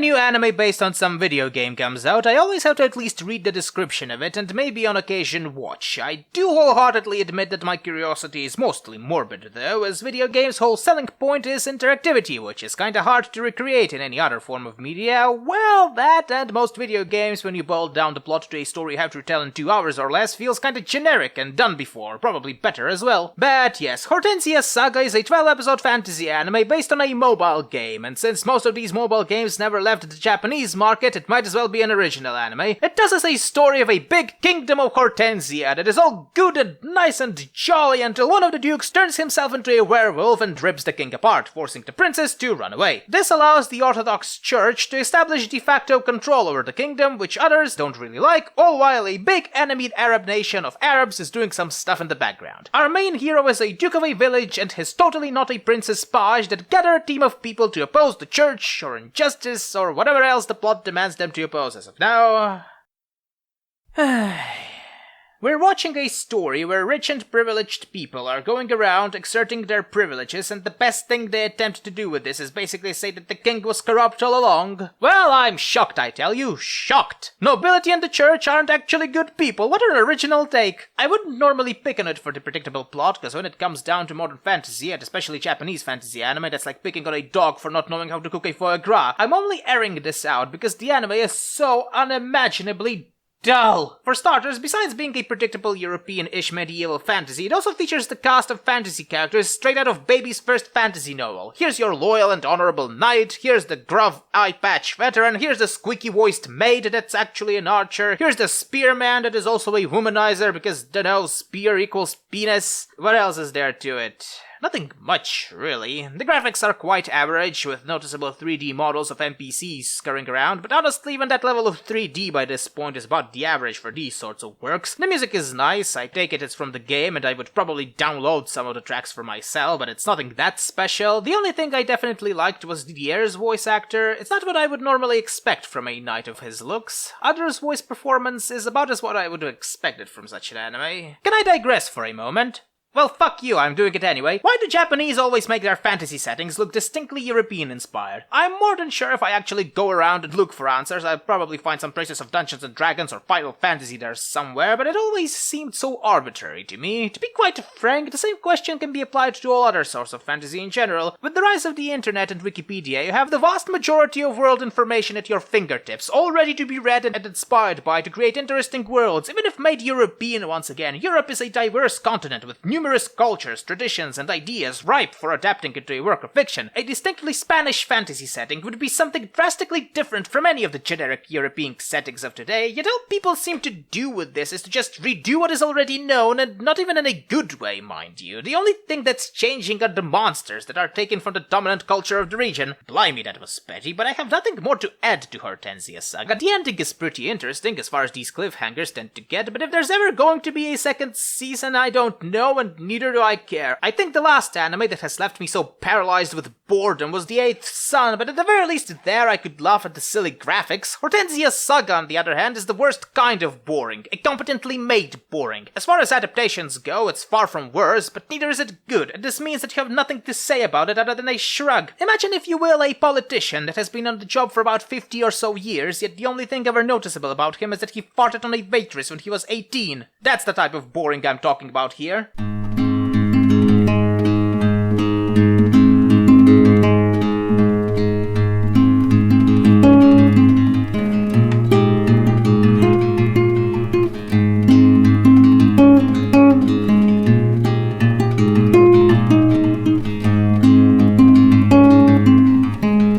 new anime based on some video game comes out, I always have to at least read the description of it and maybe on occasion watch. I do wholeheartedly admit that my curiosity is mostly morbid though, as video games' whole selling point is interactivity, which is kinda hard to recreate in any other form of media. Well, that and most video games, when you boil down the plot to a story you have to tell in 2 hours or less, feels kinda generic and done before, probably better as well. But yes, Hortensia Saga is a 12-episode fantasy anime based on a mobile game, and since most of these mobile games never left the Japanese market, it might as well be an original anime. It tells us a story of a big kingdom of Hortensia that is all good and nice and jolly until one of the dukes turns himself into a werewolf and rips the king apart, forcing the princess to run away. This allows the Orthodox Church to establish de facto control over the kingdom, which others don't really like, all while a big enemy Arab nation of Arabs is doing some stuff in the background. Our main hero is a duke of a village and is totally not a princess page that gather a team of people to oppose the church or injustice or whatever else the plot demands them to oppose as of now. We're watching a story where rich and privileged people are going around exerting their privileges, and the best thing they attempt to do with this is basically say that the king was corrupt all along. Well, I'm shocked, I tell you, shocked. Nobility and the church aren't actually good people. What an original take. I wouldn't normally pick on it for the predictable plot, because when it comes down to modern fantasy, and especially Japanese fantasy anime, that's like picking on a dog for not knowing how to cook a foie gras. I'm only airing this out because the anime is so unimaginably dull. For starters, besides being a predictable European-ish medieval fantasy, it also features the cast of fantasy characters straight out of baby's first fantasy novel. Here's your loyal and honorable knight, here's the gruff eye-patch veteran, here's the squeaky-voiced maid that's actually an archer, here's the spearman that is also a womanizer because, dunno, spear equals penis. What else is there to it? Nothing much, really. The graphics are quite average, with noticeable 3D models of NPCs scurrying around, but honestly, even that level of 3D by this point is about the average for these sorts of works. The music is nice, I take it's from the game, and I would probably download some of the tracks for myself, but it's nothing that special. The only thing I definitely liked was Didier's voice actor. It's not what I would normally expect from a knight of his looks. Others' voice performance is about as what I would have expected from such an anime. Can I digress for a moment? Well, fuck you, I'm doing it anyway. Why do Japanese always make their fantasy settings look distinctly European-inspired? I'm more than sure if I actually go around and look for answers, I'll probably find some traces of Dungeons & Dragons or Final Fantasy there somewhere, but it always seemed so arbitrary to me. To be quite frank, the same question can be applied to all other sorts of fantasy in general. With the rise of the internet and Wikipedia, you have the vast majority of world information at your fingertips, all ready to be read and inspired by to create interesting worlds, even if made European once again. Europe is a diverse continent with numerous cultures, traditions, and ideas ripe for adapting into a work of fiction. A distinctly Spanish fantasy setting would be something drastically different from any of the generic European settings of today, yet all people seem to do with this is to just redo what is already known, and not even in a good way, mind you. The only thing that's changing are the monsters that are taken from the dominant culture of the region. Blimey, that was petty, but I have nothing more to add to Hortensia Saga. The ending is pretty interesting as far as these cliffhangers tend to get, but if there's ever going to be a second season, I don't know, and neither do I care. I think the last anime that has left me so paralyzed with boredom was The Eighth Son, but at the very least there I could laugh at the silly graphics. Hortensia Saga, on the other hand, is the worst kind of boring. A competently made boring. As far as adaptations go, it's far from worse, but neither is it good, and this means that you have nothing to say about it other than a shrug. Imagine, if you will, a politician that has been on the job for about 50 or so years, yet the only thing ever noticeable about him is that he farted on a waitress when he was 18. That's the type of boring I'm talking about here.